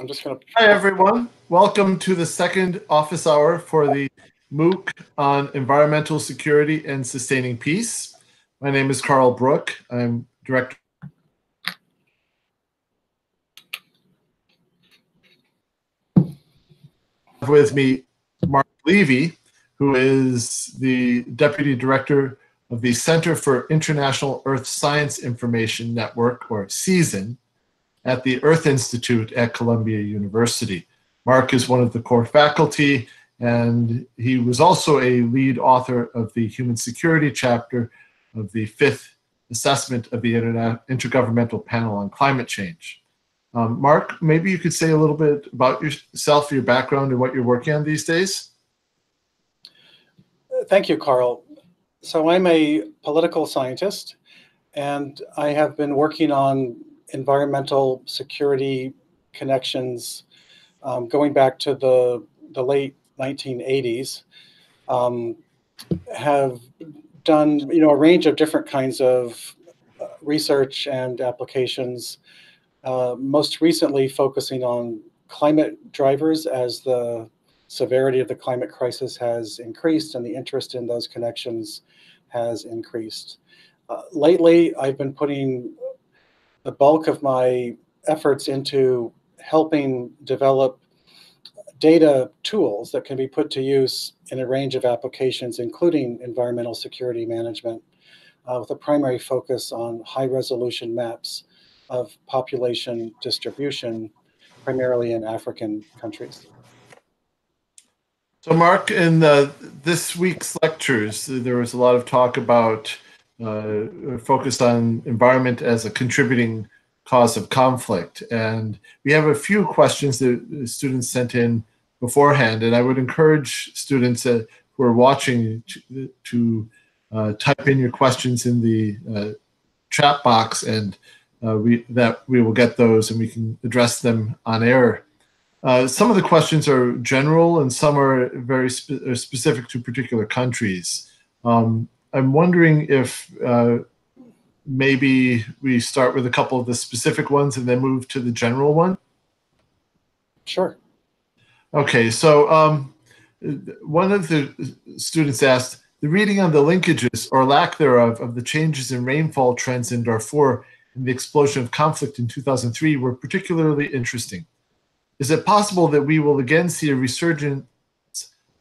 I'm just going to... Hi, everyone. Welcome to the second office hour for the MOOC on Environmental Security and Sustaining Peace. My name is Carl Bruch. I'm director. With me, Marc Levy, who is the Deputy Director of the Center for International Earth Science Information Network, or CESIN, at the Earth Institute at Columbia University. Marc is one of the core faculty, and he was also a lead author of the Human Security chapter of the fifth assessment of the Intergovernmental Panel on Climate Change. Marc, maybe you could say a little bit about yourself, your background, and what you're working on these days? Thank you, Carl. So I'm a political scientist, and I have been working on environmental security connections going back to the late 1980s. Have done a range of different kinds of research and applications, most recently focusing on climate drivers as the severity of the climate crisis has increased and the interest in those connections has increased. Lately, I've been putting the bulk of my efforts into helping develop data tools that can be put to use in a range of applications, including environmental security management, with a primary focus on high-resolution maps of population distribution, primarily in African countries. So Marc, in this week's lectures, there was a lot of talk about focused on environment as a contributing cause of conflict. And we have a few questions that students sent in beforehand, and I would encourage students who are watching to type in your questions in the chat box, and we will get those and we can address them on air. Some of the questions are general and some are very specific to particular countries. I'm wondering if maybe we start with a couple of the specific ones and then move to the general one? Sure. Okay, so one of the students asked, the reading on the linkages or lack thereof of the changes in rainfall trends in Darfur and the explosion of conflict in 2003 were particularly interesting. Is it possible that we will again see a resurgence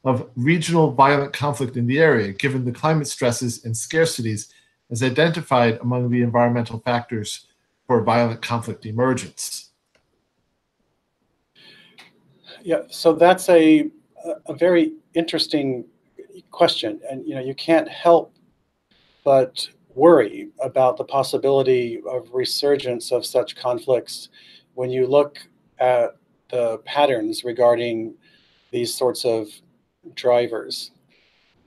of regional violent conflict in the area, given the climate stresses and scarcities as identified among the environmental factors for violent conflict emergence? Yeah, so that's a very interesting question, and you can't help but worry about the possibility of resurgence of such conflicts when you look at the patterns regarding these sorts of drivers.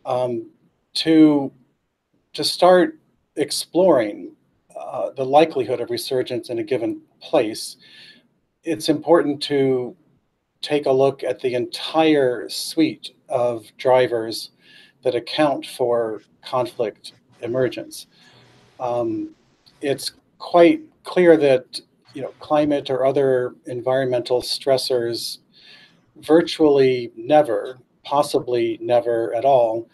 To start exploring the likelihood of resurgence in a given place, it's important to take a look at the entire suite of drivers that account for conflict emergence. It's quite clear that climate or other environmental stressors virtually never, possibly never at all,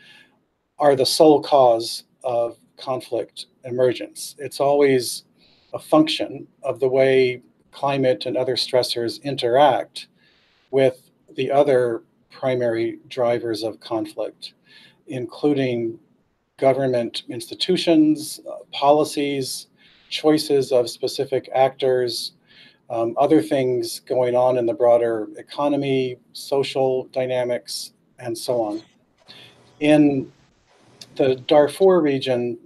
are the sole cause of conflict emergence. It's always a function of the way climate and other stressors interact with the other primary drivers of conflict, including government institutions, policies, choices of specific actors, other things going on in the broader economy, social dynamics, and so on. In the Darfur region,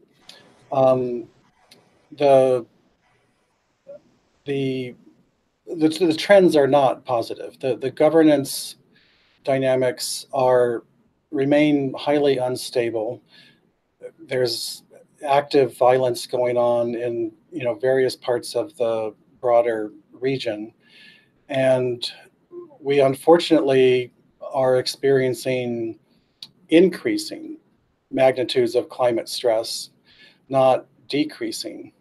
the trends are not positive. The governance dynamics remain highly unstable. There's active violence going on in various parts of the broader region, and we unfortunately are experiencing increasing magnitudes of climate stress, not decreasing.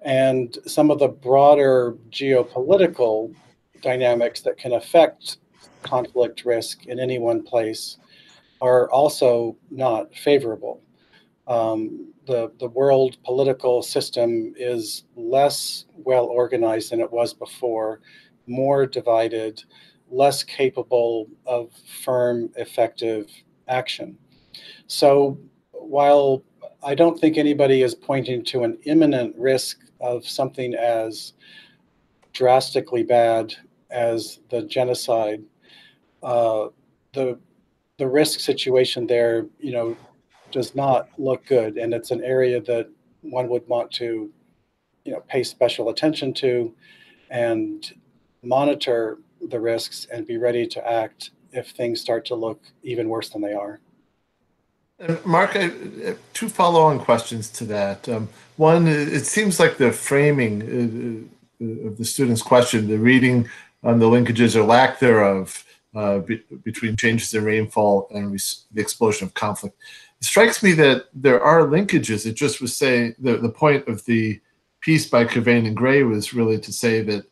And some of the broader geopolitical dynamics that can affect conflict risk in any one place are also not favorable. The world political system is less well organized than it was before, more divided, less capable of firm, effective action. So while I don't think anybody is pointing to an imminent risk of something as drastically bad as the genocide, the risk situation there, does not look good, and it's an area that one would want to, pay special attention to and monitor the risks and be ready to act if things start to look even worse than they are. Marc, two follow-on questions to that. One, it seems like the framing of the student's question, the reading on the linkages or lack thereof between changes in rainfall and the explosion of conflict. It strikes me that there are linkages. It just was saying the point of the piece by Cavane and Gray was really to say that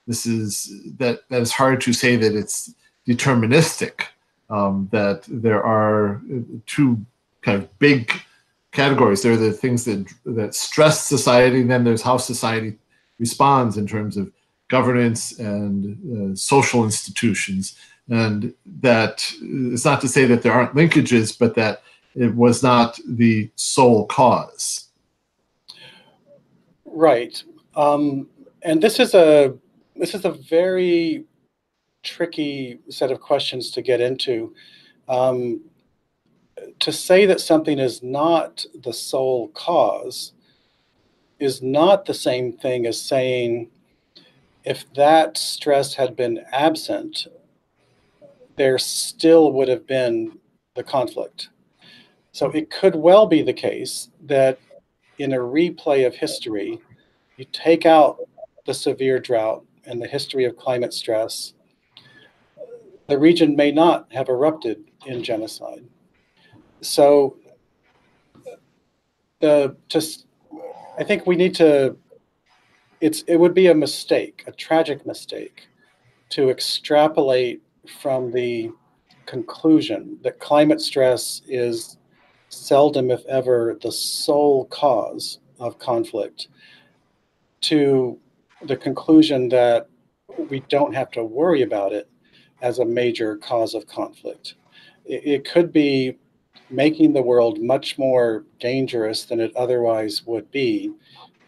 that it's hard to say that it's deterministic, that there are two kind of big categories. There are the things that stress society, and then there's how society responds in terms of governance and social institutions. And that is not to say that there aren't linkages, but that it was not the sole cause. Right. And this is a very tricky set of questions to get into. To say that something is not the sole cause is not the same thing as saying if that stress had been absent, there still would have been the conflict. So it could well be the case that in a replay of history, you take out the severe drought and the history of climate stress, the region may not have erupted in genocide. So I think we need to, it would be a mistake, a tragic mistake, to extrapolate from the conclusion that climate stress is seldom, if ever, the sole cause of conflict to the conclusion that we don't have to worry about it as a major cause of conflict. It could be making the world much more dangerous than it otherwise would be,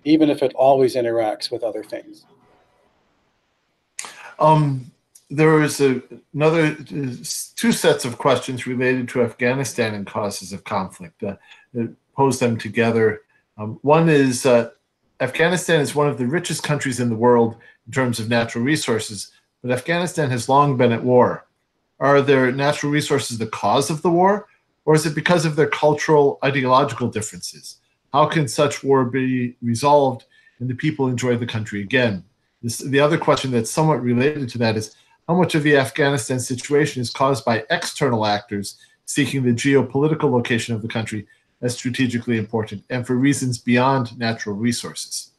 even if it always interacts with other things. There is another two sets of questions related to Afghanistan and causes of conflict. Pose them together. One is Afghanistan is one of the richest countries in the world in terms of natural resources, but Afghanistan has long been at war. Are their natural resources the cause of the war, or is it because of their cultural, ideological differences? How can such war be resolved and the people enjoy the country again? The other question that's somewhat related to that is how much of the Afghanistan situation is caused by external actors seeking the geopolitical location of the country as strategically important and for reasons beyond natural resources?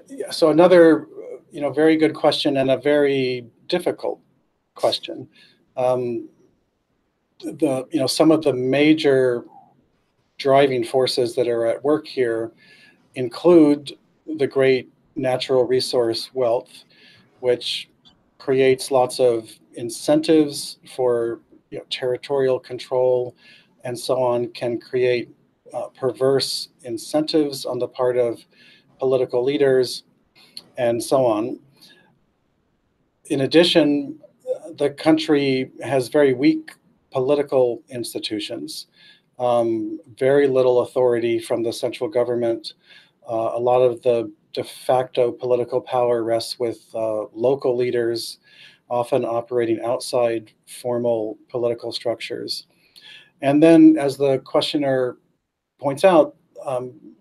Yeah, so another, very good question and a very difficult question. Some of the major driving forces that are at work here include the great natural resource wealth, which creates lots of incentives for territorial control and so on, can create perverse incentives on the part of political leaders and so on. In addition, the country has very weak political institutions, very little authority from the central government. A lot of the de facto political power rests with local leaders, often operating outside formal political structures. And then, as the questioner points out,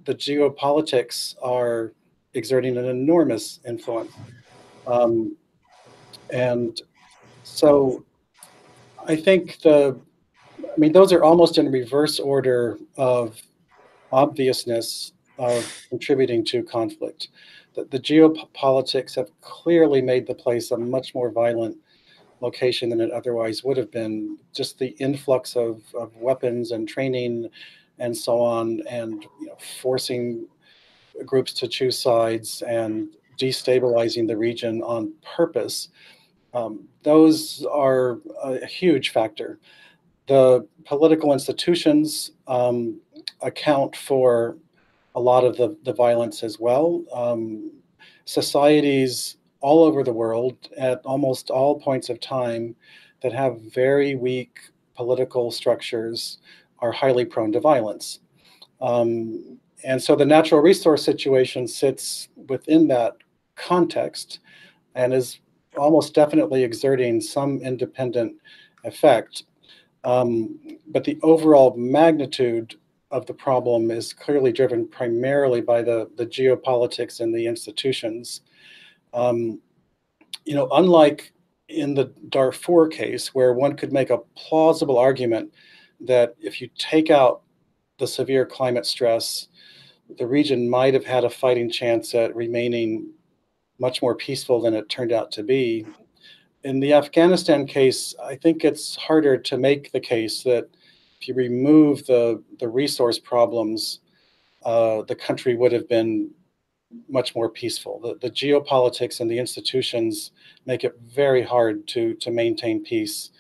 the geopolitics are exerting an enormous influence. And so I think those are almost in reverse order of obviousness of contributing to conflict. The geopolitics have clearly made the place a much more violent location than it otherwise would have been. Just the influx of weapons and training and so on, and forcing groups to choose sides and destabilizing the region on purpose. Those are a huge factor. The political institutions account for a lot of the violence as well. Societies all over the world at almost all points of time that have very weak political structures are highly prone to violence. And so the natural resource situation sits within that context and is almost definitely exerting some independent effect. But the overall magnitude of the problem is clearly driven primarily by the geopolitics and the institutions. Unlike in the Darfur case, where one could make a plausible argument that if you take out the severe climate stress, the region might have had a fighting chance at remaining much more peaceful than it turned out to be. In the Afghanistan case, I think it's harder to make the case that if you remove the resource problems, the country would have been much more peaceful. The geopolitics and the institutions make it very hard to maintain peace,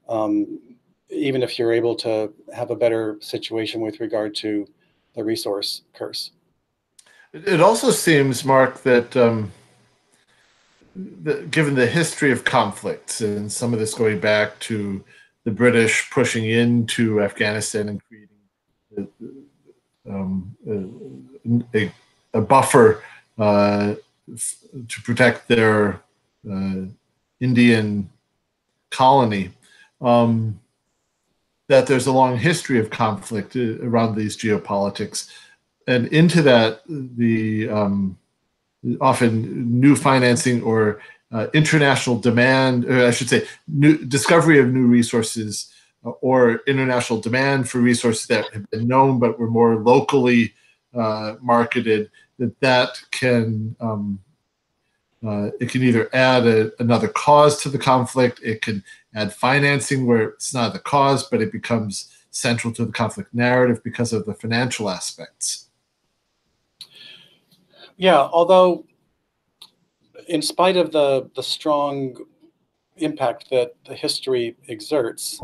even if you're able to have a better situation with regard to the resource curse. It also seems, Marc, that given the history of conflicts, and some of this going back to the British pushing into Afghanistan and creating a buffer to protect their Indian colony, that there's a long history of conflict around these geopolitics. And into that, the often new financing or international demand, or I should say, new discovery of new resources or international demand for resources that have been known but were more locally marketed, that can it can either add another cause to the conflict, it can add financing where it's not the cause, but it becomes central to the conflict narrative because of the financial aspects. Yeah, although in spite of the strong impact that the history exerts,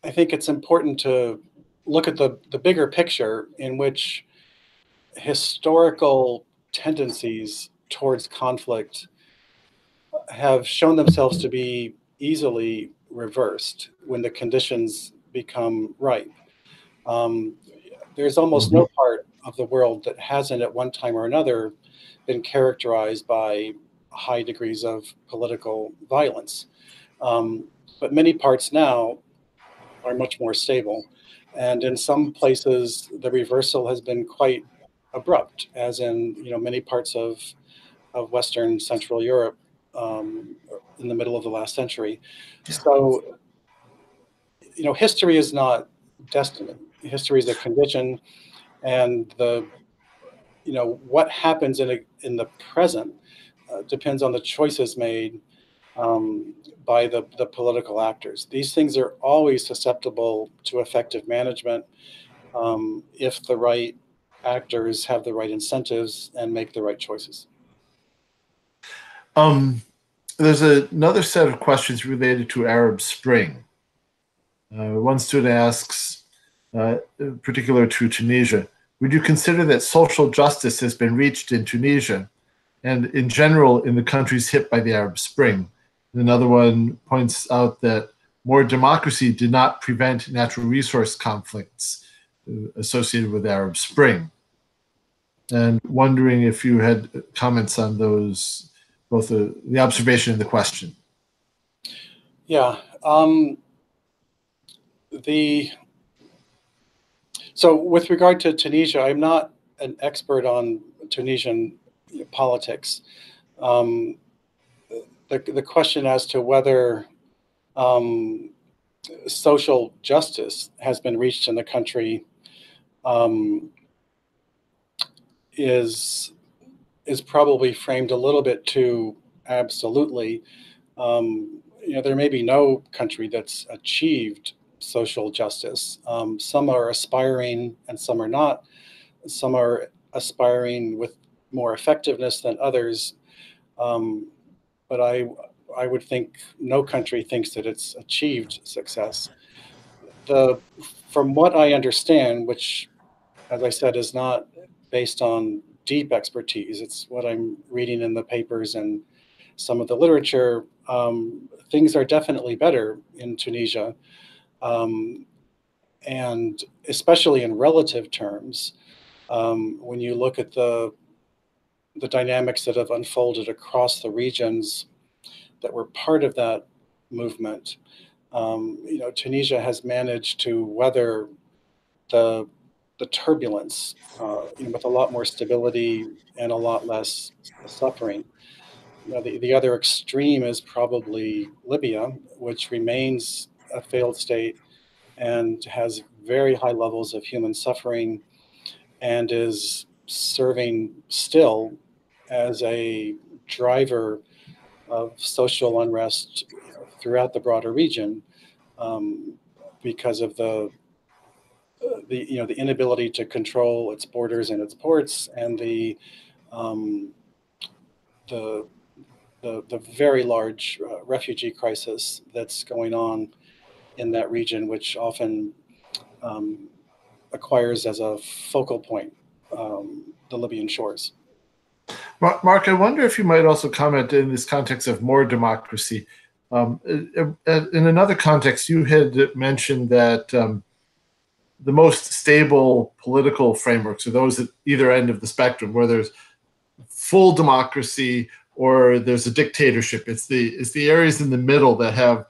I think it's important to look at the bigger picture in which historical tendencies towards conflict have shown themselves to be easily reversed when the conditions become ripe. There's almost no part of the world that hasn't at one time or another been characterized by high degrees of political violence. But many parts now are much more stable. And in some places, the reversal has been quite abrupt, as in many parts of Western Central Europe in the middle of the last century. Yeah. So, history is not destiny. History is a condition, and what happens in the present depends on the choices made by the political actors. These things are always susceptible to effective management if the right actors have the right incentives and make the right choices. There's another set of questions related to Arab Spring. One student asks, particular to Tunisia, would you consider that social justice has been reached in Tunisia and in general in the countries hit by the Arab Spring? Another one points out that more democracy did not prevent natural resource conflicts associated with Arab Spring. And wondering if you had comments on those, both the observation and the question. Yeah. So with regard to Tunisia, I'm not an expert on Tunisian politics. The question as to whether social justice has been reached in the country is probably framed a little bit too absolutely. There may be no country that's achieved social justice. Some are aspiring and some are not. Some are aspiring with more effectiveness than others. But I would think no country thinks that it's achieved success. From what I understand, which, as I said, is not based on deep expertise, it's what I'm reading in the papers and some of the literature, things are definitely better in Tunisia. And especially in relative terms, when you look at the dynamics that have unfolded across the regions that were part of that movement, Tunisia has managed to weather the turbulence with a lot more stability and a lot less suffering. The other extreme is probably Libya, which remains a failed state and has very high levels of human suffering and is serving still as a driver of social unrest throughout the broader region, because of the inability to control its borders and its ports, and um, the very large refugee crisis that's going on in that region, which often acquires as a focal point the Libyan shores. Marc, I wonder if you might also comment in this context of more democracy. In another context, you had mentioned that the most stable political frameworks are those at either end of the spectrum, where there's full democracy or there's a dictatorship. It's the areas in the middle that have,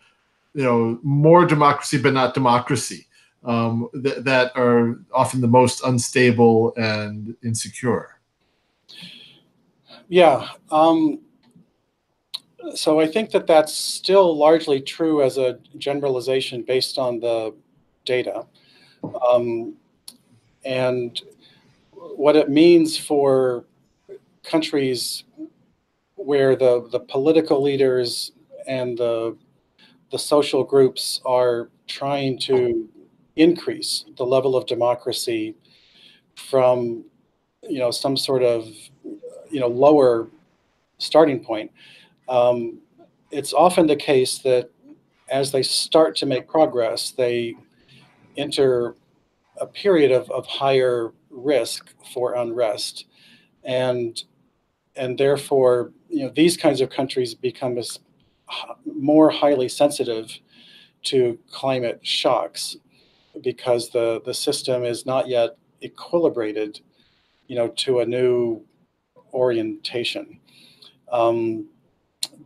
more democracy but not democracy, that are often the most unstable and insecure. Yeah. So I think that that's still largely true as a generalization based on the data. And what it means for countries where the political leaders and the social groups are trying to increase the level of democracy from some sort of lower starting point. It's often the case that as they start to make progress, they enter a period of higher risk for unrest, and therefore these kinds of countries become more highly sensitive to climate shocks because the system is not yet equilibrated to a new orientation.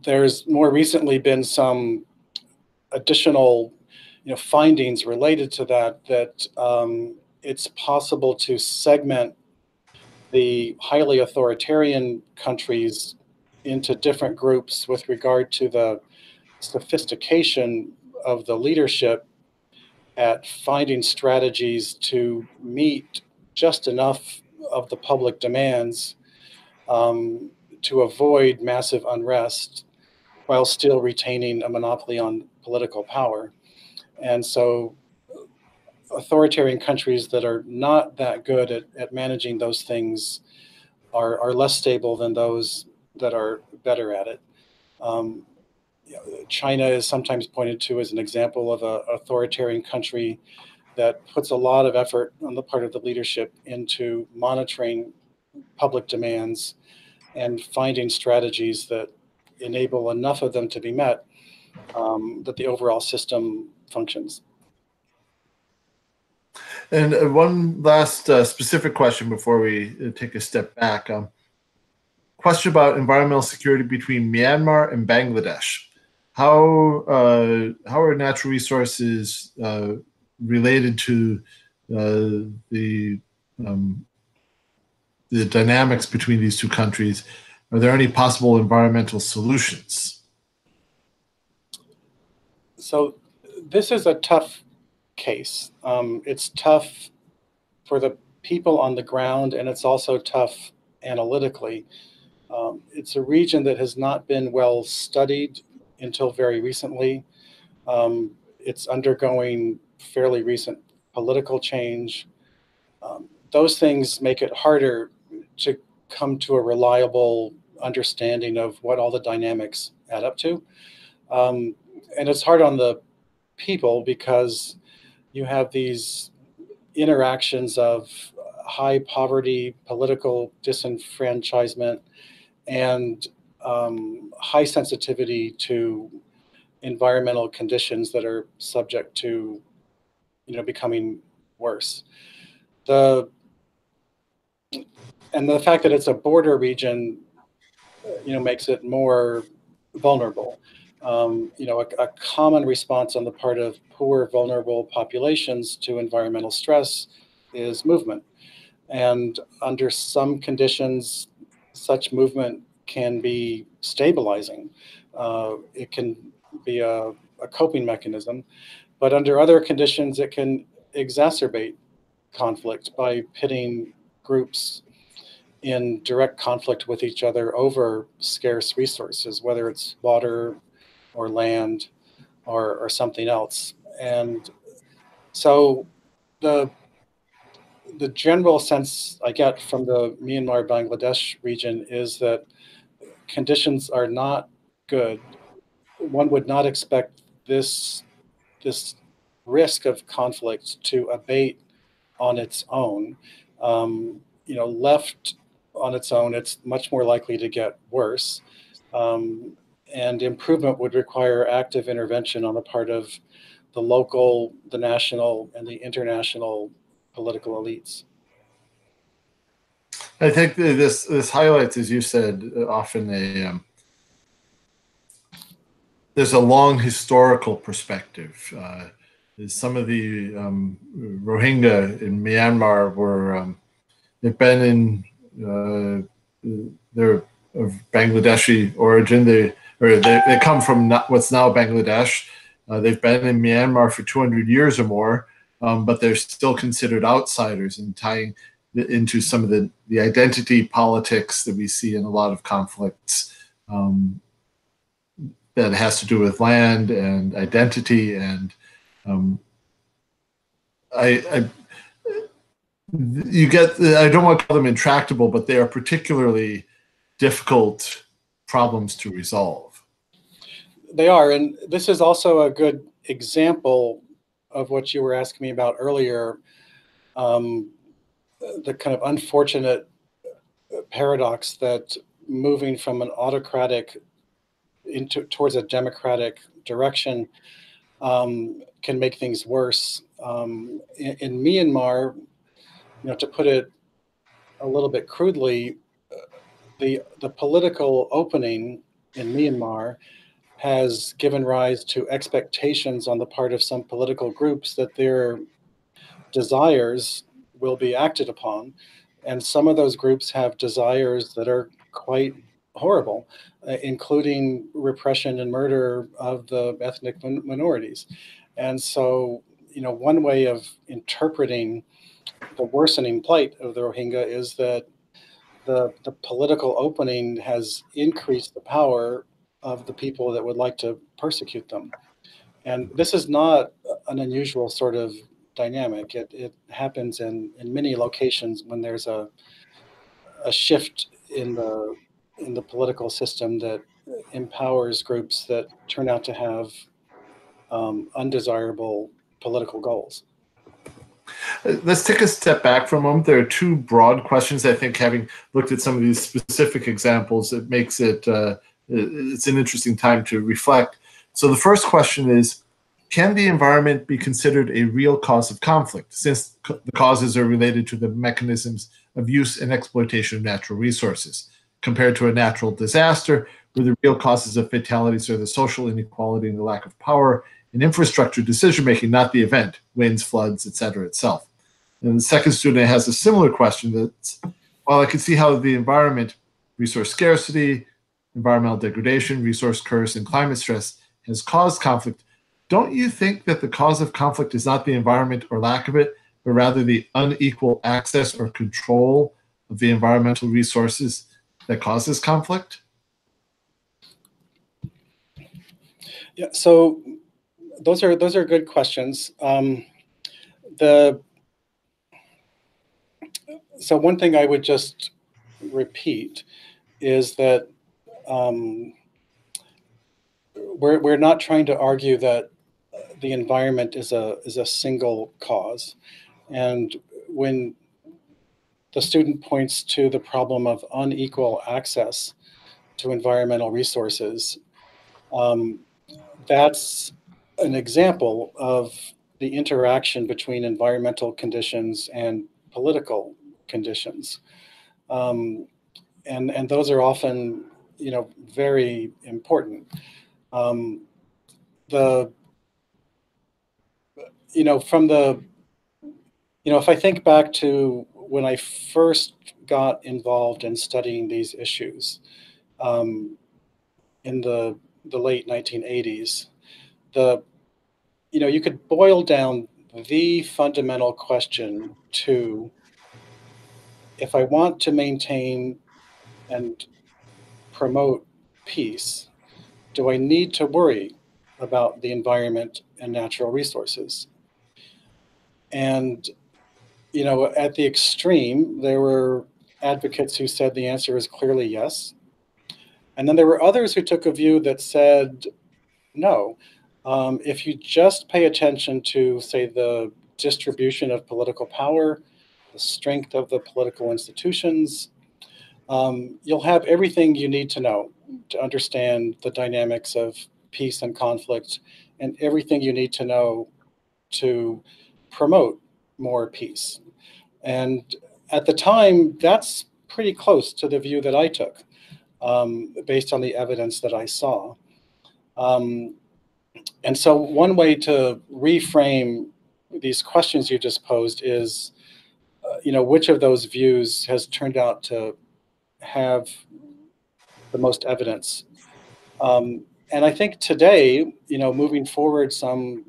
There's more recently been some additional findings related to that it's possible to segment the highly authoritarian countries into different groups with regard to the sophistication of the leadership at finding strategies to meet just enough of the public demands to avoid massive unrest while still retaining a monopoly on political power. And so authoritarian countries that are not that good at managing those things are less stable than those that are better at it. China is sometimes pointed to as an example of an authoritarian country that puts a lot of effort on the part of the leadership into monitoring public demands and finding strategies that enable enough of them to be met that the overall system functions. And one last specific question before we take a step back. Question about environmental security between Myanmar and Bangladesh. How are natural resources related to the dynamics between these two countries? Are there any possible environmental solutions? So this is a tough case. It's tough for the people on the ground, and it's also tough analytically. It's a region that has not been well studied until very recently. It's undergoing fairly recent political change. Those things make it harder to come to a reliable understanding of what all the dynamics add up to. And it's hard on the people because you have these interactions of high poverty, political disenfranchisement, and high sensitivity to environmental conditions that are subject to, becoming worse. The fact that it's a border region, makes it more vulnerable. A common response on the part of poor, vulnerable populations to environmental stress is movement. And under some conditions, such movement can be stabilizing. It can be a coping mechanism. But under other conditions, it can exacerbate conflict by pitting groups in direct conflict with each other over scarce resources, whether it's water or land or something else. And so the general sense I get from the Myanmar Bangladesh region is that conditions are not good. One would not expect this risk of conflict to abate on its own. Left on its own, it's much more likely to get worse. And improvement would require active intervention on the part of the local, the national, and the international political elites. I think this highlights, as you said, often there's a long historical perspective. Some of the Rohingya in Myanmar they've been in they're of Bangladeshi origin. They come from what's now Bangladesh. They've been in Myanmar for 200 years or more, but they're still considered outsiders, and tying into some of the identity politics that we see in a lot of conflicts that has to do with land and identity. And I don't want to call them intractable, but they are particularly difficult problems to resolve. They are, and this is also a good example of what you were asking me about earlier, the kind of unfortunate paradox that moving from an autocratic towards a democratic direction can make things worse. In Myanmar, to put it a little bit crudely, the political opening in Myanmar has given rise to expectations on the part of some political groups that their desires will be acted upon. And some of those groups have desires that are quite horrible, including repression and murder of the ethnic minorities. And so, one way of interpreting the worsening plight of the Rohingya is that the political opening has increased the power of the people that would like to persecute them. And this is not an unusual sort of dynamic. It happens in many locations when there's a shift in the political system that empowers groups that turn out to have undesirable political goals. Let's take a step back for a moment. There are two broad questions. I think, having looked at some of these specific examples, it makes it's an interesting time to reflect. So the first question is, can the environment be considered a real cause of conflict, since the causes are related to the mechanisms of use and exploitation of natural resources, compared to a natural disaster where the real causes of fatalities are the social inequality and the lack of power and infrastructure decision-making, not the event, winds, floods, etc. itself? And the second student has a similar question that, while I can see how the environment, resource scarcity, environmental degradation, resource curse, and climate stress has caused conflict, don't you think that the cause of conflict is not the environment or lack of it, but rather the unequal access or control of the environmental resources that causes conflict? Yeah, so those are good questions. So one thing I would just repeat is that we're not trying to argue that the environment is a single cause. And when the student points to the problem of unequal access to environmental resources, that's an example of the interaction between environmental conditions and political conditions. And those are often, very important. The from the if I think back to when I first got involved in studying these issues, in the late 1980s, the you could boil down the fundamental question to, if I want to maintain and promote peace, do I need to worry about the environment and natural resources? And, at the extreme, there were advocates who said the answer is clearly yes. And then there were others who took a view that said, no, if you just pay attention to, say, the distribution of political power, the strength of the political institutions, you'll have everything you need to know to understand the dynamics of peace and conflict, and everything you need to know to promote more peace. And at the time, that's pretty close to the view that I took, based on the evidence that I saw. And so one way to reframe these questions you just posed is, which of those views has turned out to have the most evidence? And I think today, moving forward some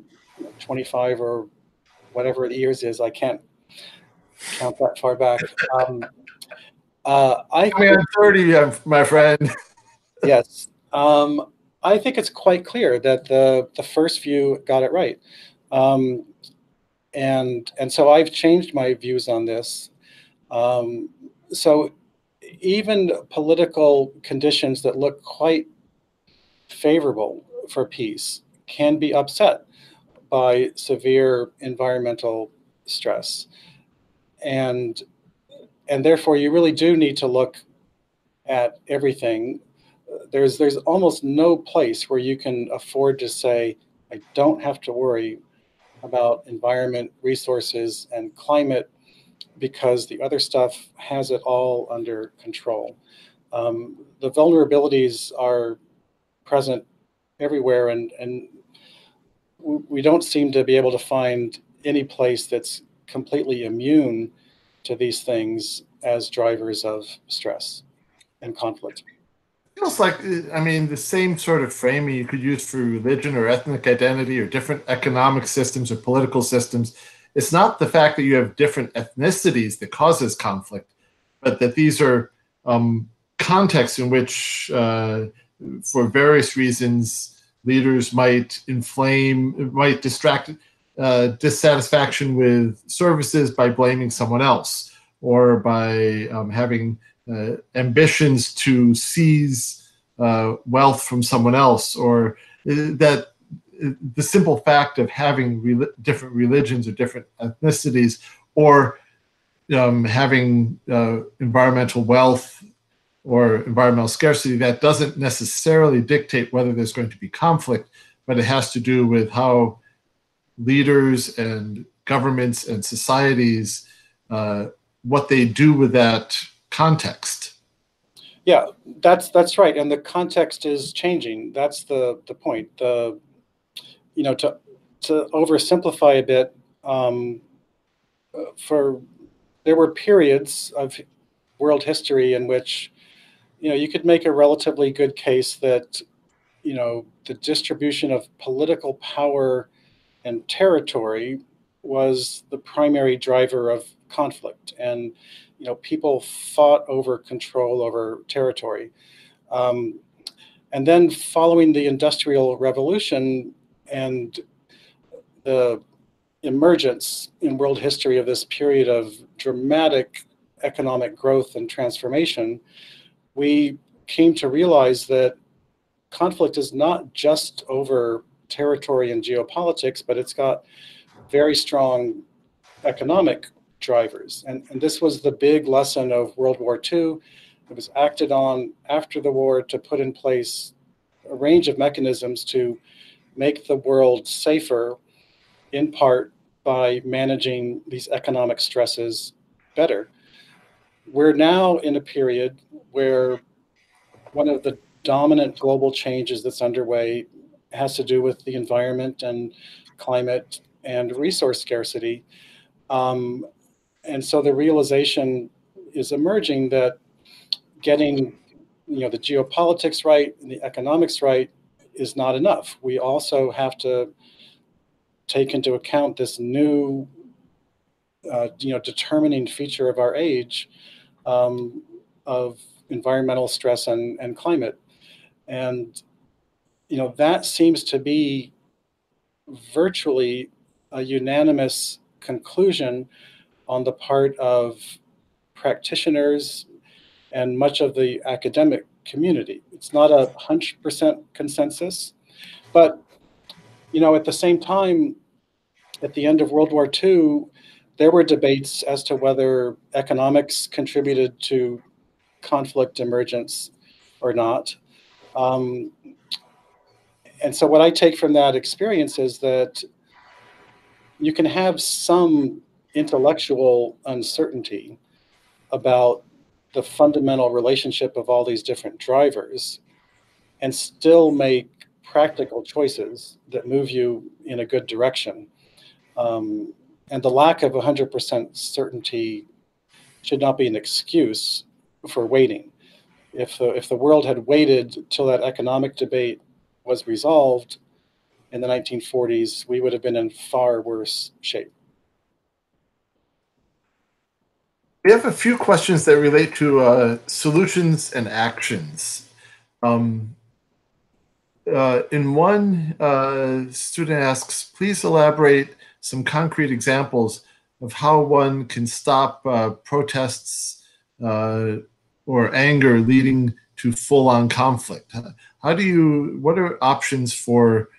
25 or whatever the years is, I can't count that far back. I I mean, I'm 30, my friend. Yes. I think it's quite clear that the first view got it right. And so I've changed my views on this. So even political conditions that look quite favorable for peace can be upset by severe environmental stress. And therefore you really do need to look at everything. There's almost no place where you can afford to say, I don't have to worry about environment, resources, and climate because the other stuff has it all under control. The vulnerabilities are present everywhere, and we don't seem to be able to find any place that's completely immune to these things as drivers of stress and conflict. Feels like, I mean, the same sort of framing you could use for religion or ethnic identity or different economic systems or political systems. It's not the fact that you have different ethnicities that causes conflict, but that these are contexts in which, for various reasons, leaders might distract dissatisfaction with services by blaming someone else, or by having ambitions to seize wealth from someone else, or that the simple fact of having different religions or different ethnicities, or having environmental wealth or environmental scarcity, that doesn't necessarily dictate whether there's going to be conflict, but it has to do with how leaders and governments and societies, what they do with that context. Yeah, that's right, and the context is changing. That's the point. To oversimplify a bit, there were periods of world history in which you could make a relatively good case that the distribution of political power and territory was the primary driver of conflict, and people fought over control over territory. And then following the Industrial Revolution and the emergence in world history of this period of dramatic economic growth and transformation, we came to realize that conflict is not just over territory and geopolitics, but it's got very strong economic drivers. And this was the big lesson of World War II. It was acted on after the war to put in place a range of mechanisms to make the world safer, in part by managing these economic stresses better. We're now in a period where one of the dominant global changes that's underway has to do with the environment and climate and resource scarcity. And so the realization is emerging that getting the geopolitics right and the economics right is not enough. We also have to take into account this new determining feature of our age, of environmental stress and climate. And that seems to be virtually a unanimous conclusion on the part of practitioners and much of the academic community. It's not 100% consensus, but at the same time, at the end of World War II, there were debates as to whether economics contributed to conflict emergence or not. And so what I take from that experience is that you can have some intellectual uncertainty about the fundamental relationship of all these different drivers and still make practical choices that move you in a good direction. And the lack of 100% certainty should not be an excuse for waiting. If the world had waited till that economic debate was resolved in the 1940s, we would have been in far worse shape. We have a few questions that relate to solutions and actions. In one, student asks, please elaborate some concrete examples of how one can stop protests or anger leading to full-on conflict. What are options for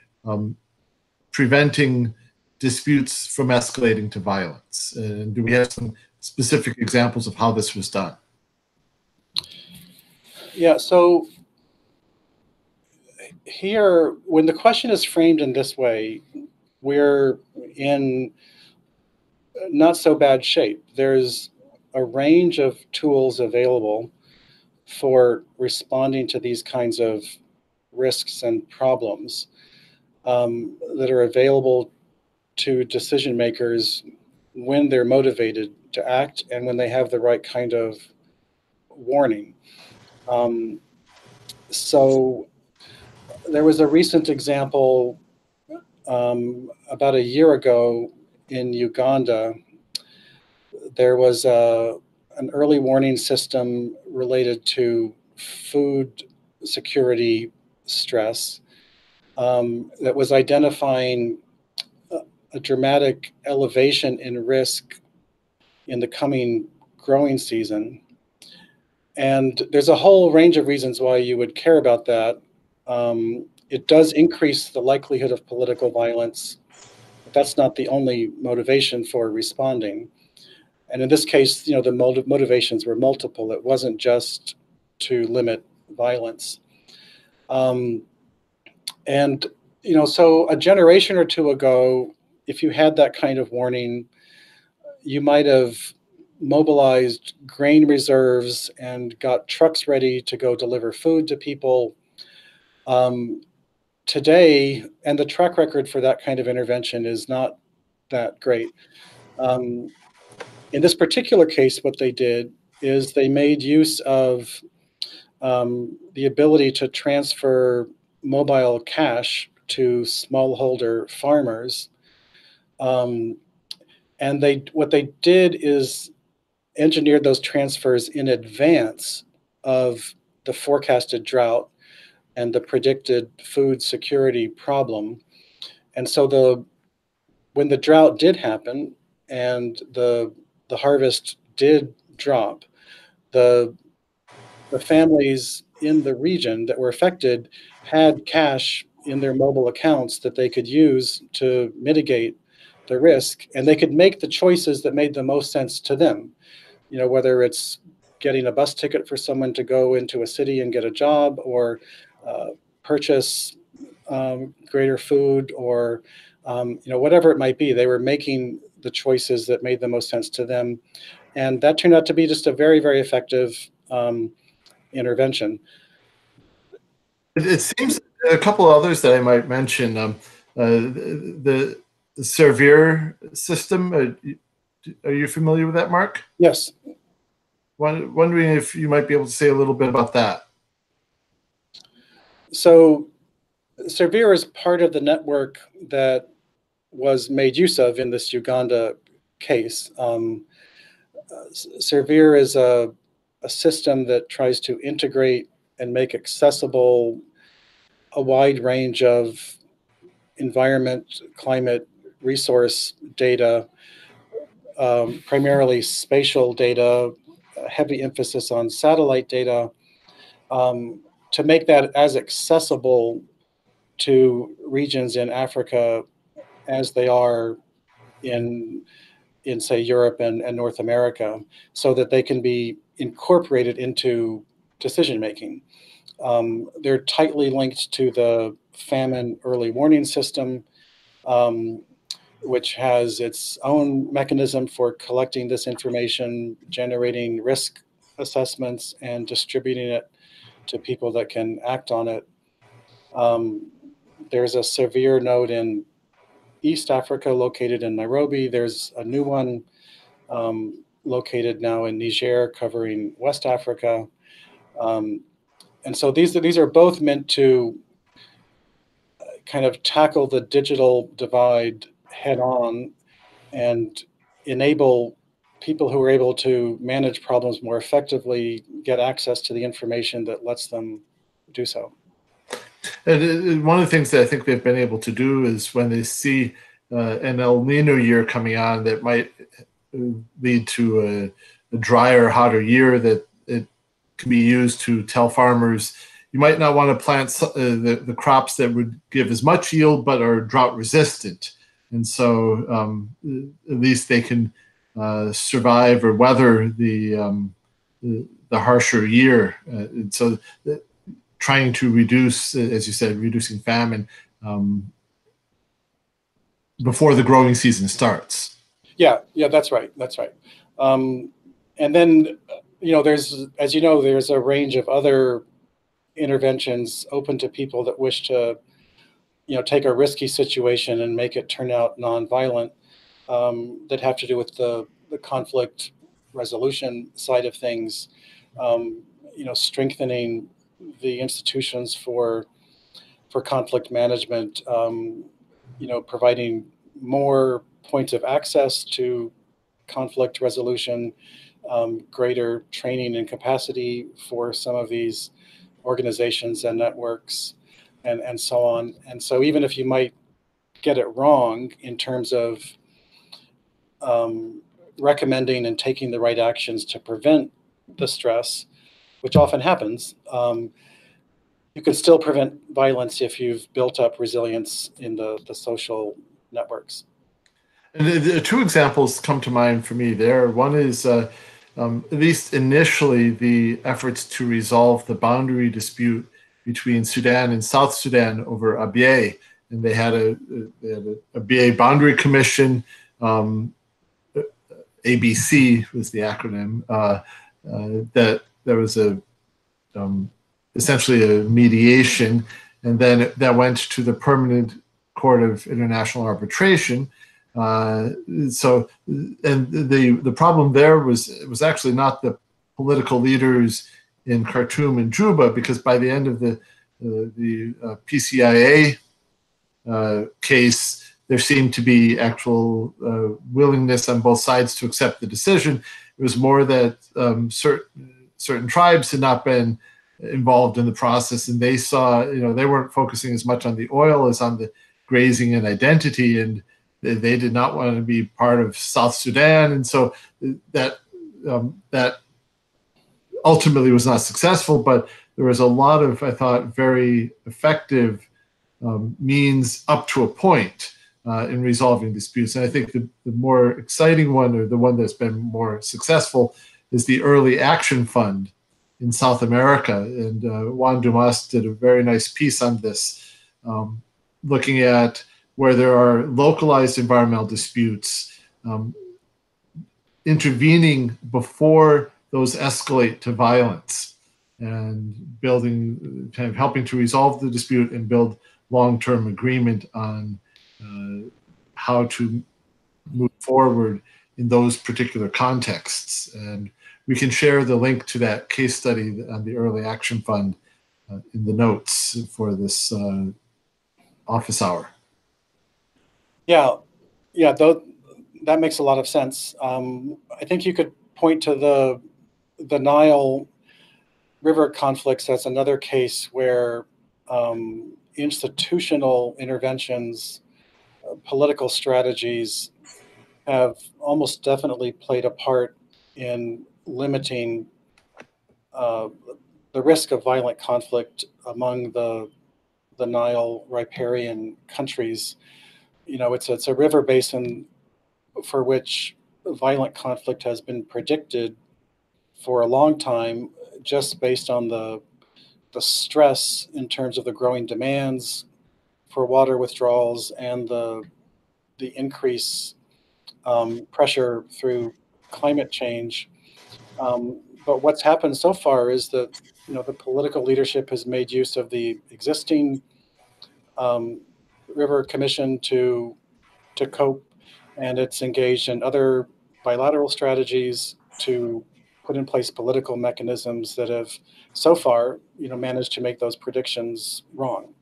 preventing disputes from escalating to violence? And do we have some specific examples of how this was done? Yeah, so here, when the question is framed in this way, we're in not so bad shape. There's a range of tools available for responding to these kinds of risks and problems that are available to decision makers when they're motivated to act and when they have the right kind of warning. So there was a recent example about a year ago in Uganda. There was an early warning system related to food security stress that was identifying a dramatic elevation in risk in the coming growing season. And there's a whole range of reasons why you would care about that. It does increase the likelihood of political violence, but that's not the only motivation for responding. And in this case, the motivations were multiple. It wasn't just to limit violence. So a generation or two ago, if you had that kind of warning, you might have mobilized grain reserves and got trucks ready to go deliver food to people. Today, and the track record for that kind of intervention is not that great. In this particular case, what they did is they made use of the ability to transfer mobile cash to smallholder farmers. And what they did is engineered those transfers in advance of the forecasted drought and the predicted food security problem. And so when the drought did happen and the harvest did drop, the families in the region that were affected had cash in their mobile accounts that they could use to mitigate the risk, and they could make the choices that made the most sense to them. You know, whether it's getting a bus ticket for someone to go into a city and get a job, or purchase greater food, or whatever it might be. They were making the choices that made the most sense to them, and that turned out to be just a very, very effective intervention. It seems a couple others that I might mention. The Servier system. Are you familiar with that, Marc? Yes. Wondering if you might be able to say a little bit about that. So Servier is part of the network that was made use of in this Uganda case. Servier is a system that tries to integrate and make accessible a wide range of environment, climate, resource data, primarily spatial data, heavy emphasis on satellite data, to make that as accessible to regions in Africa as they are in say, Europe and North America, so that they can be incorporated into decision making. They're tightly linked to the famine early warning system, which has its own mechanism for collecting this information, generating risk assessments, and distributing it to people that can act on it. There's a Servier node in East Africa located in Nairobi. There's a new one located now in Niger, covering West Africa. And so these are both meant to kind of tackle the digital divide head on and enable people who are able to manage problems more effectively get access to the information that lets them do so. And one of the things that I think they've been able to do is when they see an El Nino year coming on that might lead to a drier, hotter year, that it can be used to tell farmers, you might not want to plant the crops that would give as much yield but are drought resistant. And so at least they can survive or weather the harsher year. And so trying to reduce, as you said, reducing famine before the growing season starts. Yeah, that's right. And then, there's a range of other interventions open to people that wish to, take a risky situation and make it turn out nonviolent, that have to do with the conflict resolution side of things, strengthening the institutions for conflict management, providing more points of access to conflict resolution, greater training and capacity for some of these organizations and networks, and so on. And so even if you might get it wrong in terms of recommending and taking the right actions to prevent the stress, which often happens, you can still prevent violence if you've built up resilience in the social networks. And the two examples come to mind for me there. One is, at least initially, the efforts to resolve the boundary dispute between Sudan and South Sudan over Abyei. And they had a Abyei Boundary Commission, ABC was the acronym, that there was essentially a mediation, and then that went to the Permanent Court of International Arbitration. So the problem there was actually not the political leaders in Khartoum and Juba, because by the end of the PCIA case, there seemed to be actual willingness on both sides to accept the decision. It was more that certain tribes had not been involved in the process, and they saw, they weren't focusing as much on the oil as on the grazing and identity, and they did not want to be part of South Sudan, and so that ultimately was not successful. But there was a lot of, I thought, very effective means up to a point in resolving disputes. And I think the more exciting one, or the one that's been more successful, is the Early Action Fund in South America. And Juan Dumas did a very nice piece on this, looking at where there are localized environmental disputes, intervening before those escalate to violence, and building, kind of helping to resolve the dispute and build long-term agreement on how to move forward in those particular contexts. And we can share the link to that case study on the Early Action Fund in the notes for this office hour. Yeah, that makes a lot of sense. I think you could point to the Nile River conflicts as another case where institutional interventions, political strategies have almost definitely played a part in limiting the risk of violent conflict among the Nile riparian countries. It's a river basin for which violent conflict has been predicted for a long time, just based on the stress in terms of the growing demands for water withdrawals and the increase pressure through climate change. But what's happened so far is that the political leadership has made use of the existing river commission to cope, and it's engaged in other bilateral strategies to put in place political mechanisms that have so far managed to make those predictions wrong.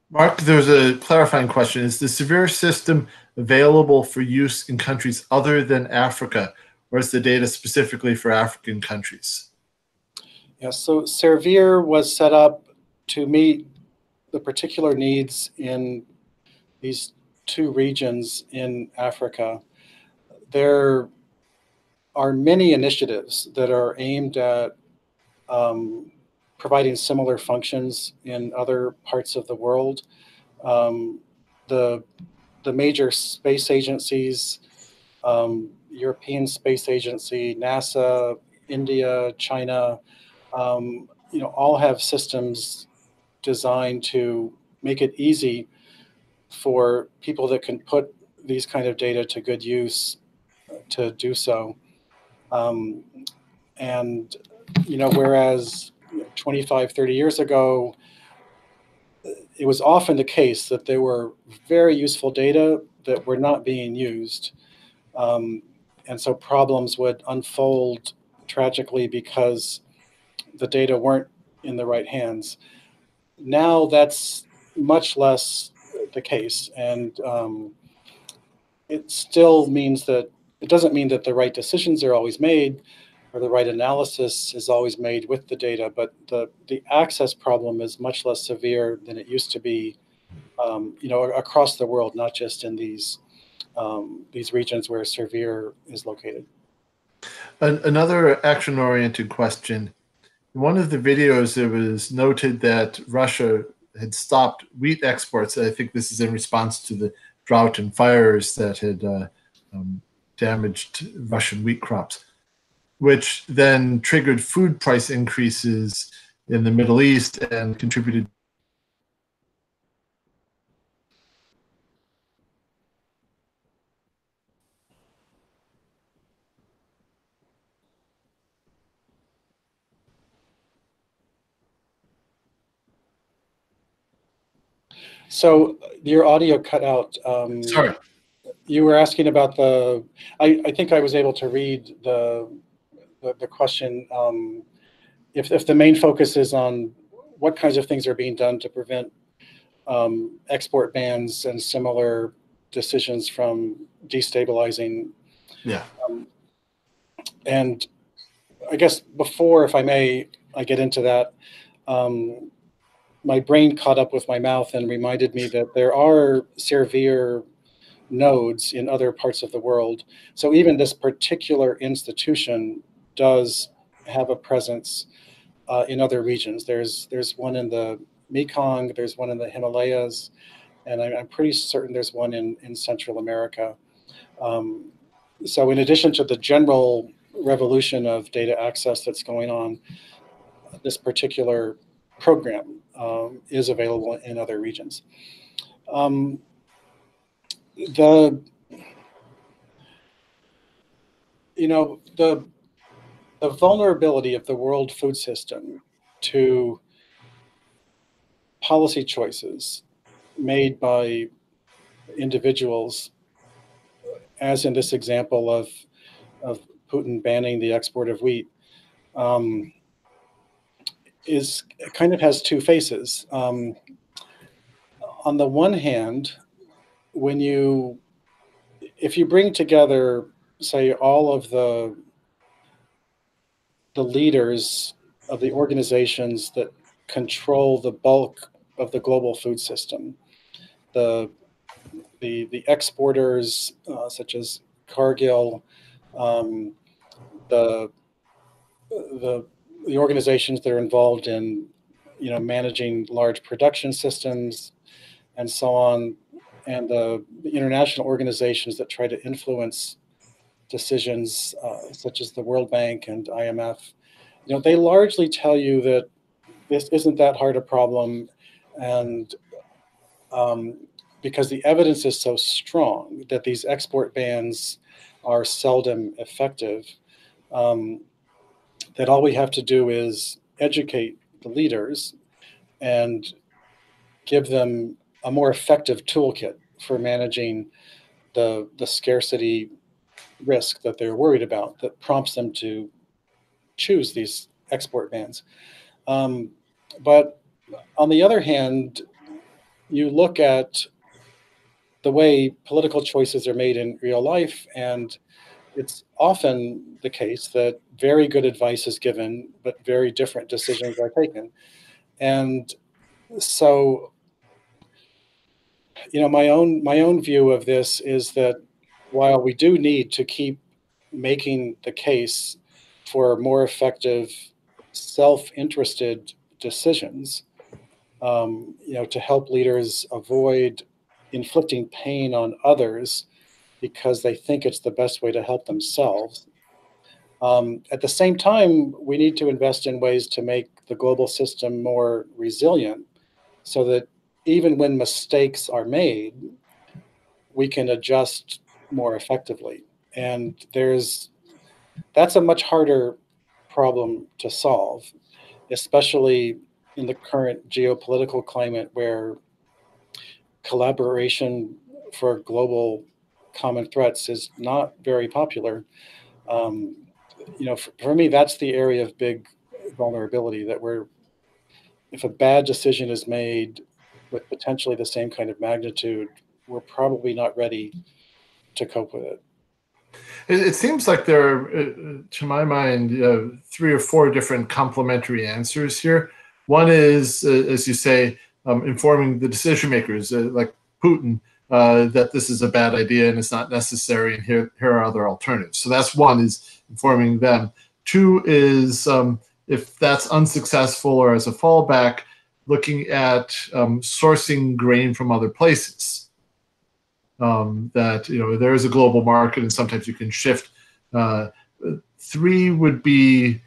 Marc, there's a clarifying question. Is the Severe system available for use in countries other than Africa, or is the data specifically for African countries? Yeah, so Servier was set up to meet the particular needs in these two regions in Africa. There are many initiatives that are aimed at providing similar functions in other parts of the world. The major space agencies, European Space Agency, NASA, India, China, all have systems designed to make it easy for people that can put these kind of data to good use to do so. And whereas 25, 30 years ago, it was often the case that there were very useful data that were not being used. And so problems would unfold tragically because the data weren't in the right hands. Now that's much less the case. And it still means that it doesn't mean that the right decisions are always made or the right analysis is always made with the data, but the access problem is much less severe than it used to be, across the world, not just in these regions where Servier is located. Another action-oriented question. In one of the videos, it was noted that Russia had stopped wheat exports. I think this is in response to the drought and fires that had damaged Russian wheat crops, which then triggered food price increases in the Middle East and contributed. So your audio cut out. Sorry. You were asking about I think I was able to read the question. If the main focus is on what kinds of things are being done to prevent export bans and similar decisions from destabilizing. Yeah. And I guess before, if I may, I get into that, my brain caught up with my mouth and reminded me that there are severe nodes in other parts of the world. So even this particular institution does have a presence in other regions. There's one in the Mekong, there's one in the Himalayas, and I'm pretty certain there's one in Central America. So in addition to the general revolution of data access that's going on, this particular program is available in other regions. The vulnerability of the world food system to policy choices made by individuals, as in this example of Putin banning the export of wheat, is kind of has two faces. On the one hand, if you bring together, say, all of the leaders of the organizations that control the bulk of the global food system, the exporters such as Cargill, the organizations that are involved in managing large production systems and so on, and the international organizations that try to influence decisions such as the World Bank and IMF, they largely tell you that this isn't that hard a problem, and because the evidence is so strong that these export bans are seldom effective, that all we have to do is educate the leaders and give them a more effective toolkit for managing the scarcity risk that they're worried about, that prompts them to choose these export bans. But on the other hand, you look at the way political choices are made in real life, and it's often the case that very good advice is given, but very different decisions are taken. And so, my own view of this is that while we do need to keep making the case for more effective, self-interested decisions, to help leaders avoid inflicting pain on others because they think it's the best way to help themselves. At the same time, we need to invest in ways to make the global system more resilient so that even when mistakes are made, we can adjust more effectively. And that's a much harder problem to solve, especially in the current geopolitical climate where collaboration for global common threats is not very popular. For me, that's the area of big vulnerability, that if a bad decision is made with potentially the same kind of magnitude, we're probably not ready to cope with it. It seems like there are, to my mind, 3 or 4 different complementary answers here. One is, as you say, informing the decision makers, like Putin, that this is a bad idea and it's not necessary, and here are other alternatives. So that's one, is informing them. 2 is, if that's unsuccessful or as a fallback, looking at sourcing grain from other places. That there is a global market and sometimes you can shift. 3 would be,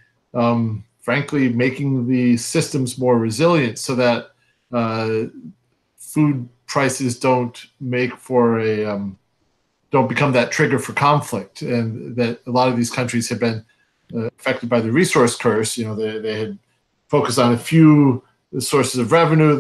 frankly, making the systems more resilient so that food prices don't become that trigger for conflict, and that a lot of these countries have been affected by the resource curse. They had focused on a few sources of revenue.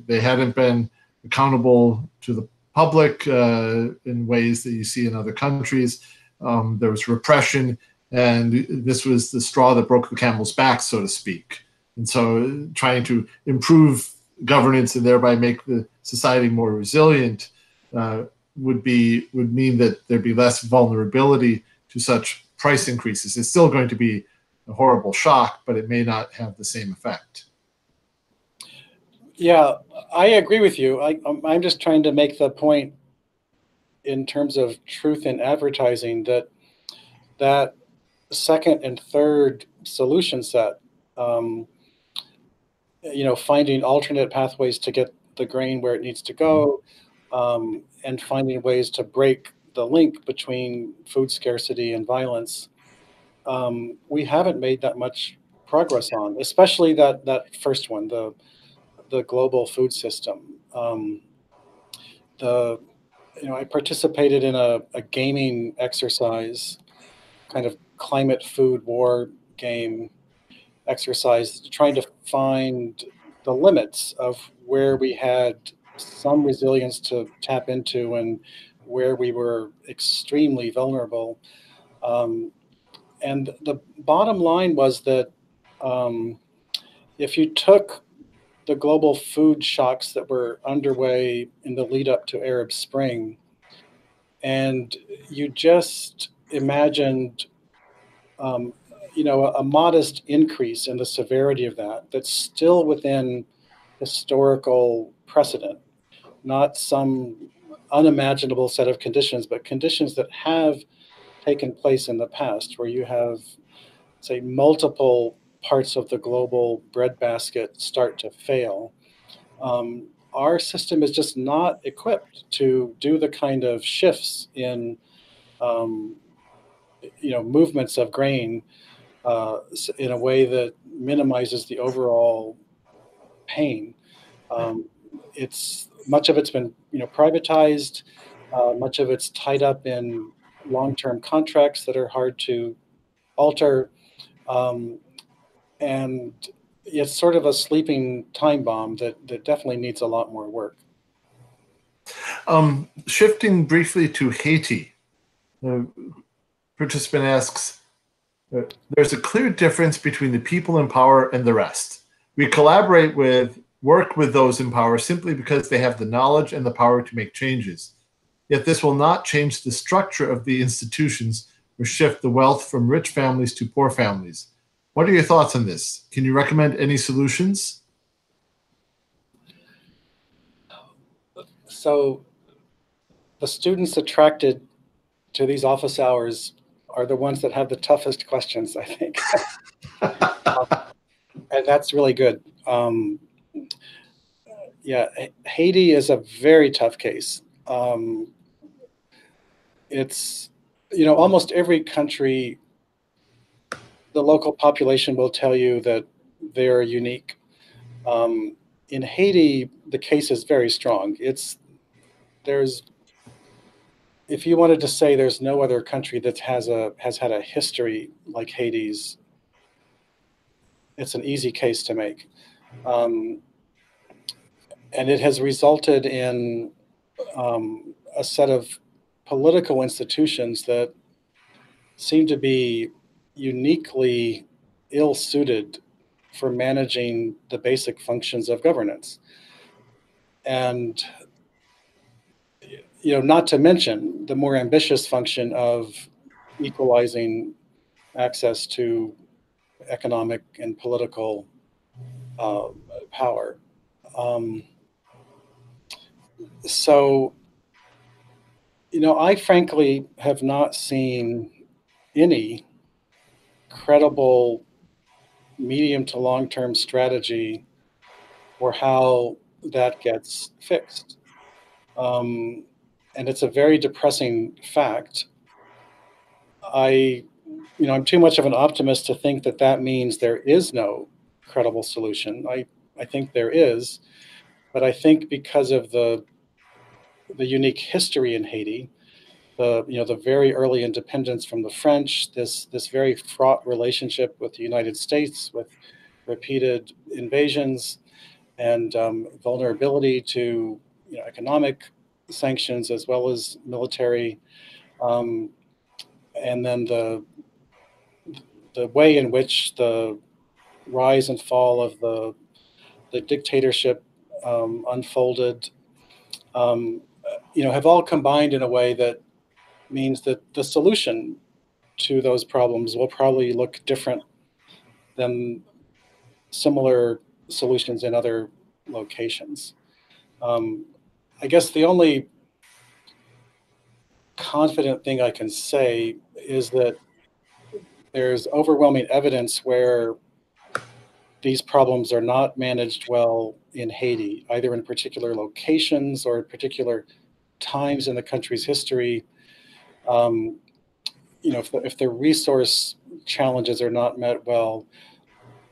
They hadn't been accountable to the public in ways that you see in other countries. There was repression, and this was the straw that broke the camel's back, so to speak. And so trying to improve governance and thereby make the society more resilient would mean that there'd be less vulnerability to such price increases. It's still going to be a horrible shock, but it may not have the same effect. Yeah, I agree with you. I'm just trying to make the point in terms of truth in advertising that second and third solution set, um, finding alternate pathways to get the grain where it needs to go, and finding ways to break the link between food scarcity and violence. We haven't made that much progress on, especially that first one, the global food system. The I participated in a gaming exercise, kind of climate food war game exercise, trying to find the limits of where we had some resilience to tap into and where we were extremely vulnerable. Um, and the bottom line was that, um, if you took the global food shocks that were underway in the lead up to Arab Spring, and you just imagined, um, a modest increase in the severity of that, that's still within historical precedent, not some unimaginable set of conditions, but conditions that have taken place in the past, where you have, say, multiple parts of the global breadbasket start to fail. Our system is just not equipped to do the kind of shifts in, um, movements of grain, in a way that minimizes the overall pain. Um, it's much of it's been privatized. Much of it's tied up in long-term contracts that are hard to alter, um, and it's sort of a sleeping time bomb that definitely needs a lot more work. Shifting briefly to Haiti, the participant asks, there's a clear difference between the people in power and the rest. We collaborate work with those in power simply because they have the knowledge and the power to make changes. Yet this will not change the structure of the institutions or shift the wealth from rich families to poor families. What are your thoughts on this? Can you recommend any solutions? So the students attracted to these office hours are the ones that have the toughest questions, I think. And that's really good. Yeah, Haiti is a very tough case. It's, almost every country, the local population will tell you that they're unique. In Haiti, the case is very strong. There's, if you wanted to say there's no other country that has had a history like Haiti's, it's an easy case to make. Um, and it has resulted in, a set of political institutions that seem to be uniquely ill-suited for managing the basic functions of governance. And, not to mention the more ambitious function of equalizing access to economic and political, uh, power. Um, so, I frankly have not seen any credible medium to long-term strategy for how that gets fixed. Um, and it's a very depressing fact. I'm too much of an optimist to think that that means there is no credible solution. I think there is, but I think because of the unique history in Haiti, the very early independence from the French, this very fraught relationship with the United States, with repeated invasions and, vulnerability to economic sanctions as well as military, um, and then the way in which the rise and fall of the dictatorship, unfolded, have all combined in a way that means that the solution to those problems will probably look different than similar solutions in other locations. I guess the only confident thing I can say is that there's overwhelming evidence where these problems are not managed well in Haiti, either in particular locations or particular times in the country's history. If the resource challenges are not met well,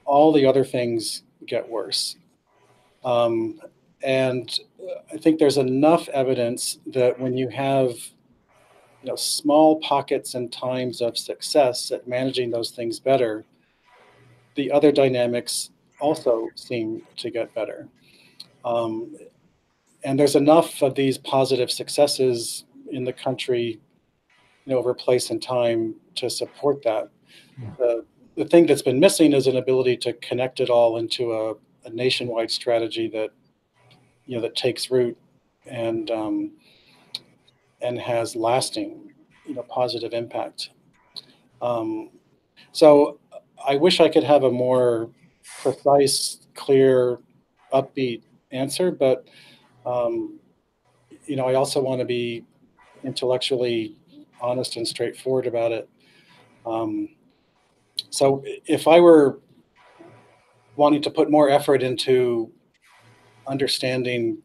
all the other things get worse. And I think there's enough evidence that when you have small pockets and times of success at managing those things better, the other dynamics also seem to get better. And there's enough of these positive successes in the country, over place and time to support that. The thing that's been missing is an ability to connect it all into a nationwide strategy that that takes root and has lasting positive impact. So I wish I could have a more precise, clear, upbeat answer, but I also want to be intellectually honest and straightforward about it. So if I were wanting to put more effort into understanding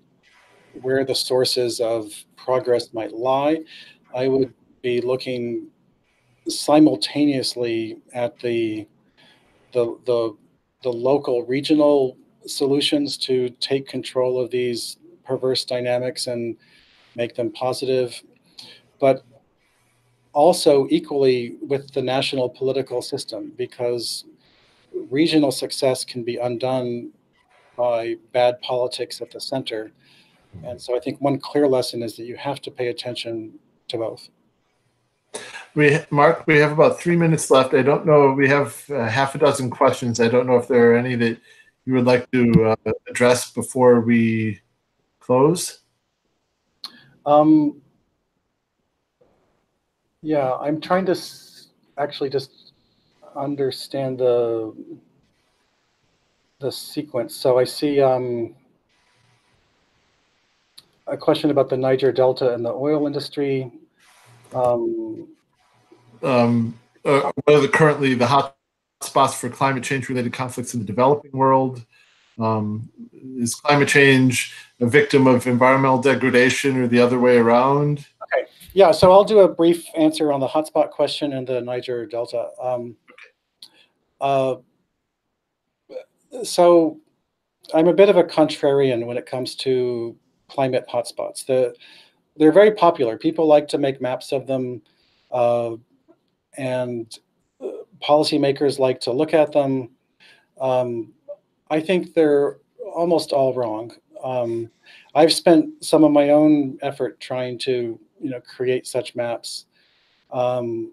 where the sources of progress might lie, I would be looking simultaneously at the local regional solutions to take control of these perverse dynamics and make them positive, but also equally with the national political system, because regional success can be undone by bad politics at the center. And so I think one clear lesson is that you have to pay attention to both. Marc, we have about 3 minutes left. I don't know, we have half a dozen questions. I don't know if there are any that you would like to address before we close. Yeah, I'm trying to actually just understand the sequence. So I see a question about the Niger Delta and the oil industry. What are currently the hot spots for climate change related conflicts in the developing world? Is climate change a victim of environmental degradation or the other way around? Okay, yeah, so I'll do a brief answer on the hotspot question and the Niger Delta. So I'm a bit of a contrarian when it comes to climate hotspots. They're very popular. People like to make maps of them, and policymakers like to look at them. I think they're almost all wrong. I've spent some of my own effort trying to, create such maps, and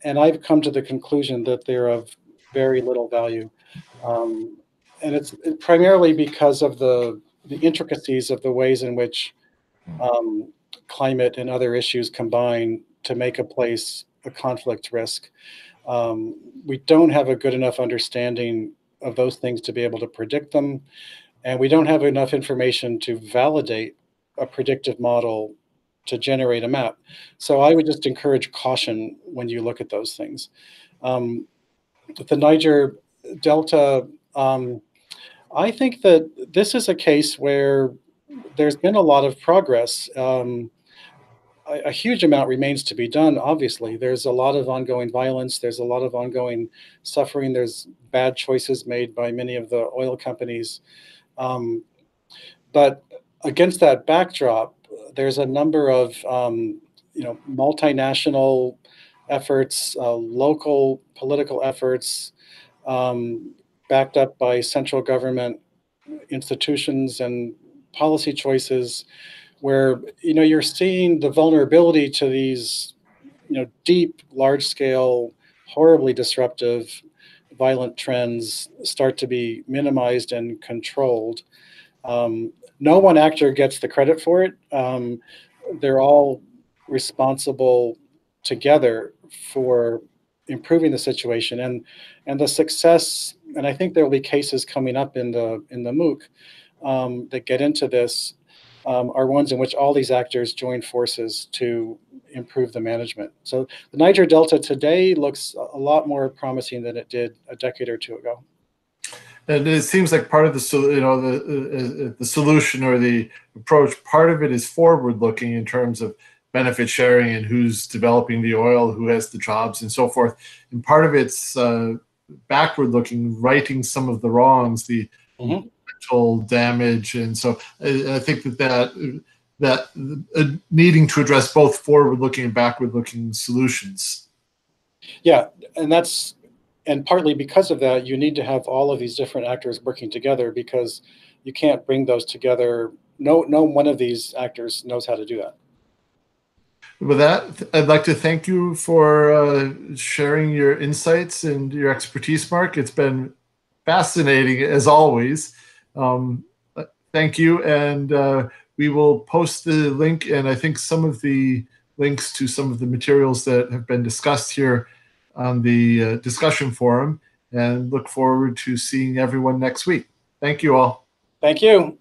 I've come to the conclusion that they're of very little value, and it's primarily because of the intricacies of the ways in which climate and other issues combine to make a place a conflict risk. We don't have a good enough understanding of those things to be able to predict them, and we don't have enough information to validate a predictive model to generate a map. So I would just encourage caution when you look at those things. The Niger Delta, I think that this is a case where there's been a lot of progress. A huge amount remains to be done, obviously. There's a lot of ongoing violence. There's a lot of ongoing suffering. There's bad choices made by many of the oil companies. But against that backdrop, there's a number of multinational efforts, local political efforts, backed up by central government institutions and policy choices, where you're seeing the vulnerability to these deep, large-scale, horribly disruptive, violent trends start to be minimized and controlled. No one actor gets the credit for it. They're all responsible together for improving the situation. And the success, and I think there will be cases coming up in the MOOC that get into this, are ones in which all these actors join forces to improve the management. So the Niger Delta today looks a lot more promising than it did a decade or two ago. And it seems like part of the solution or the approach, part of it is forward-looking in terms of benefit sharing and who's developing the oil, who has the jobs, and so forth. And part of it's backward-looking, righting some of the wrongs, the mental damage, and so I think that needing to address both forward-looking and backward-looking solutions. Yeah, and partly because of that, you need to have all of these different actors working together, because you can't bring those together. No one of these actors knows how to do that. With that, I'd like to thank you for sharing your insights and your expertise, Marc. It's been fascinating, as always. Thank you, and we will post the link, and I think some of the links to some of the materials that have been discussed here on the discussion forum, and look forward to seeing everyone next week. Thank you all. Thank you.